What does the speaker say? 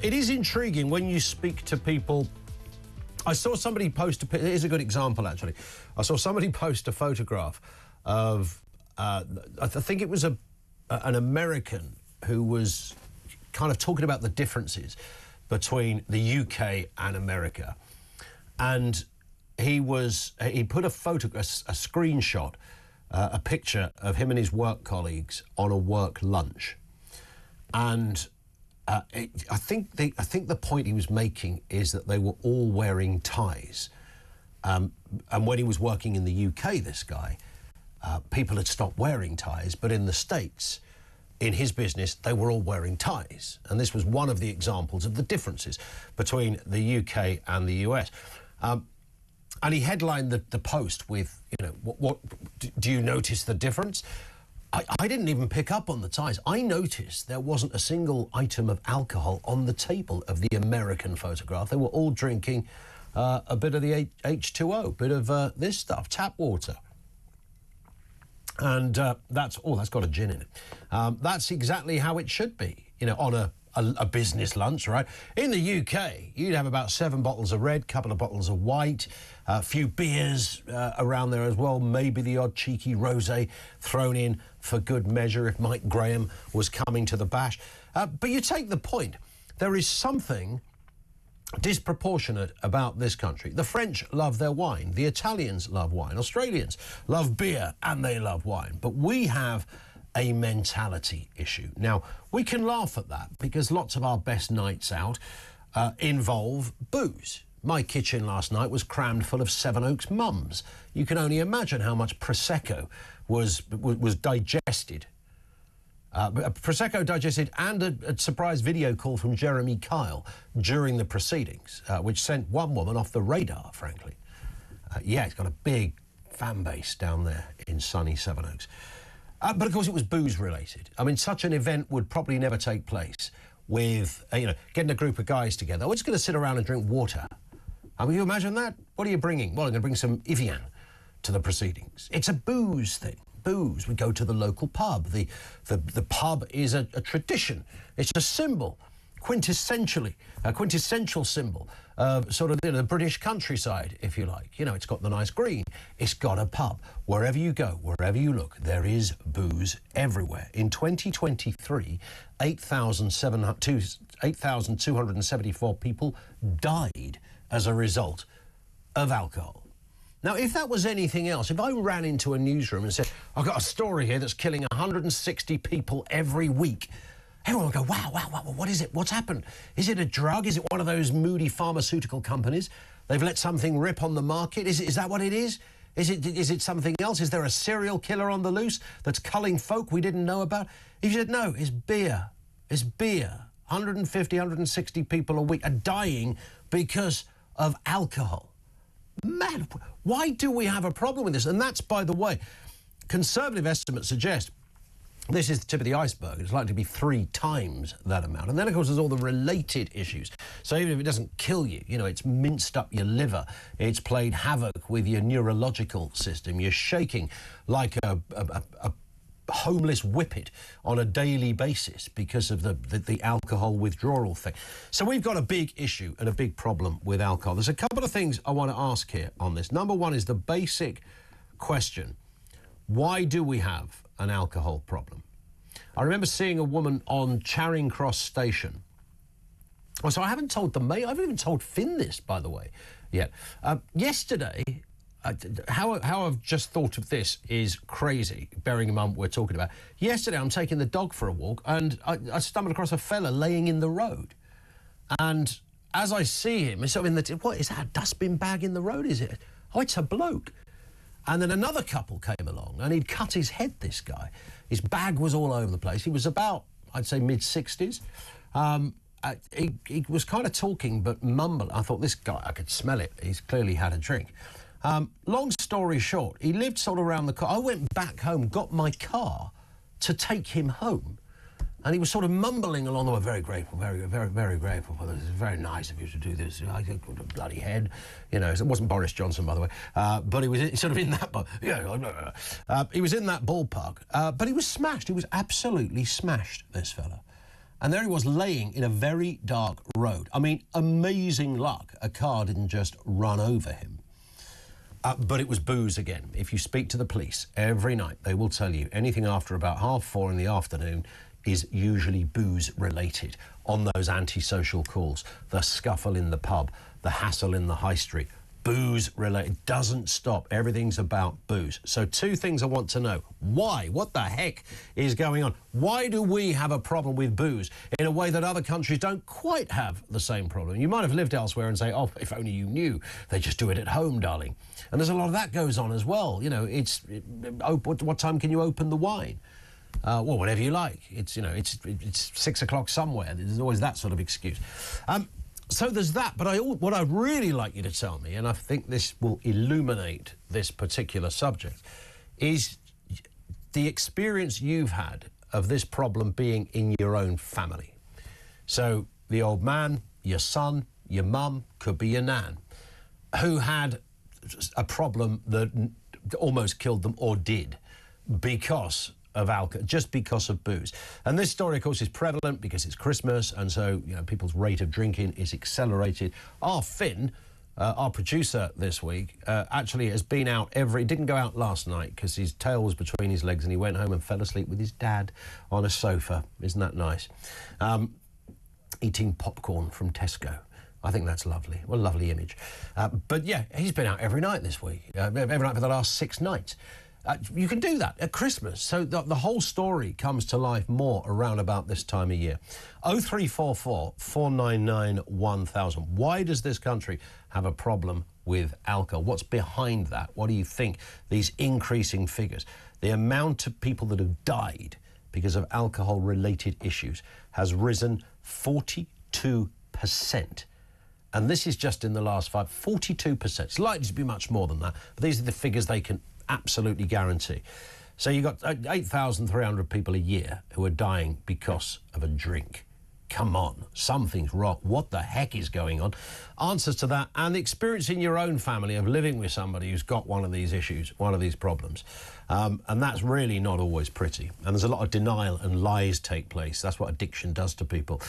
It is intriguing when you speak to people. I saw somebody post here's a good example, actually. I saw somebody post a photograph of, I think it was an American who was kind of talking about the differences between the UK and America. And he put a screenshot, a picture of him and his work colleagues on a work lunch. And I think the point he was making is that they were all wearing ties. And when he was working in the UK, this guy, people had stopped wearing ties, but in the States, in his business, they were all wearing ties. And this was one of the examples of the differences between the UK and the US. And he headlined the post with, you know, what do you notice the difference? I didn't even pick up on the ties. I noticed there wasn't a single item of alcohol on the table of the American photograph. They were all drinking a bit of the H2O, a bit of this stuff, tap water. And that's got a gin in it. That's exactly how it should be, you know, on a business lunch, right? In the UK, you'd have about 7 bottles of red, couple of bottles of white, a few beers around there as well, maybe the odd cheeky rosé thrown in for good measure if Mike Graham was coming to the bash. But you take the point. There is something disproportionate about this country. The French love their wine. The Italians love wine. Australians love beer and they love wine. But we have a mentality issue. Now, we can laugh at that because lots of our best nights out involve booze. My kitchen last night was crammed full of Sevenoaks mums. You can only imagine how much Prosecco was digested. Prosecco digested, and a surprise video call from Jeremy Kyle during the proceedings, which sent one woman off the radar, frankly. Yeah, it's got a big fan base down there in sunny Sevenoaks. But of course it was booze related. I mean, such an event would probably never take place with, you know, getting a group of guys together. We're just going to sit around and drink water. I mean, you imagine that? What are you bringing? Well, I'm going to bring some Evian to the proceedings. It's a booze thing. Booze. We go to the local pub. The pub is a tradition. It's a symbol, a quintessential symbol of sort of, you know, the British countryside, if you like. You know, it's got the nice green. It's got a pub. Wherever you go, wherever you look, there is booze everywhere. In 2023, 8,274 people died as a result of alcohol. Now, if that was anything else, if I ran into a newsroom and said, I've got a story here that's killing 160 people every week, everyone would go, wow, what is it? What's happened? Is it a drug? Is it one of those moody pharmaceutical companies? They've let something rip on the market? Is that what it is? Is it something else? Is there a serial killer on the loose that's culling folk we didn't know about? If you said, no, it's beer. It's beer. 150, 160 people a week are dying because of alcohol. Man, why do we have a problem with this? And that's, by the way, conservative estimates suggest this is the tip of the iceberg. It's likely to be 3 times that amount. And then, of course, there's all the related issues. So even if it doesn't kill you, you know, it's minced up your liver. It's played havoc with your neurological system. You're shaking like a homeless whippet on a daily basis because of the alcohol withdrawal thing. So we've got a big issue and a big problem with alcohol. There's a couple of things I want to ask here on this. Number one is the basic question: why do we have an alcohol problem? I remember seeing a woman on Charing Cross Station. Oh, so I haven't told the mate. I haven't even told Finn this, by the way, yet. Yesterday, how I've just thought of this is crazy, bearing in mind what we're talking about. Yesterday, I'm taking the dog for a walk, and I stumbled across a fella laying in the road. And as I see him, it's sort of what is that, a dustbin bag in the road, is it? Oh, it's a bloke. And then another couple came along, and he'd cut his head, this guy. His bag was all over the place. He was about, I'd say, mid-60s. He was kind of talking, but mumbling. I thought, this guy, I could smell it. He's clearly had a drink. Long story short, he lived sort of around the car. I went back home, got my car to take him home. And he was sort of mumbling along the way, very grateful, very, very, very grateful for this. It's very nice of you to do this. I got a bloody head. You know, it wasn't Boris Johnson, by the way. But he was sort of in that... he was in that ballpark. But he was smashed. He was absolutely smashed, this fella. And there he was laying in a very dark road. I mean, amazing luck. A car didn't just run over him. But it was booze again. If you speak to the police every night, they will tell you anything after about 4:30 in the afternoon is usually booze related on those antisocial calls. The scuffle in the pub, the hassle in the high street. Booze related, doesn't stop. Everything's about booze. So two things I want to know. Why? What the heck is going on? Why do we have a problem with booze in a way that other countries don't quite have the same problem? You might have lived elsewhere and say, oh, if only you knew. They just do it at home, darling. And there's a lot of that goes on as well. You know, what time can you open the wine? Well, whenever you like. It's 6 o'clock somewhere. There's always that sort of excuse. So there's that, but what I'd really like you to tell me, and I think this will illuminate this particular subject, is the experience you've had of this problem being in your own family. So the old man, your son, your mum, could be your nan, who had a problem that almost killed them or did because of alcohol, just because of booze. And this story, of course, is prevalent because it's Christmas, and so, you know, people's rate of drinking is accelerated. Our Finn, our producer this week, actually has been out didn't go out last night because his tail was between his legs and he went home and fell asleep with his dad on a sofa. Isn't that nice? Eating popcorn from Tesco. I think that's lovely. What a lovely image. But yeah, he's been out every night this week, every night for the last 6 nights. You can do that at Christmas. So the whole story comes to life more around about this time of year. 0344 499 1000. Why does this country have a problem with alcohol? What's behind that? What do you think? These increasing figures. The amount of people that have died because of alcohol-related issues has risen 42%. And this is just in the last 42%. It's likely to be much more than that, but these are the figures they can absolutely guarantee. So you've got 8,300 people a year who are dying because of a drink. Come on, something's wrong. What the heck is going on? Answers to that and the experience in your own family of living with somebody who's got one of these issues, one of these problems. And that's really not always pretty. And there's a lot of denial and lies take place. That's what addiction does to people.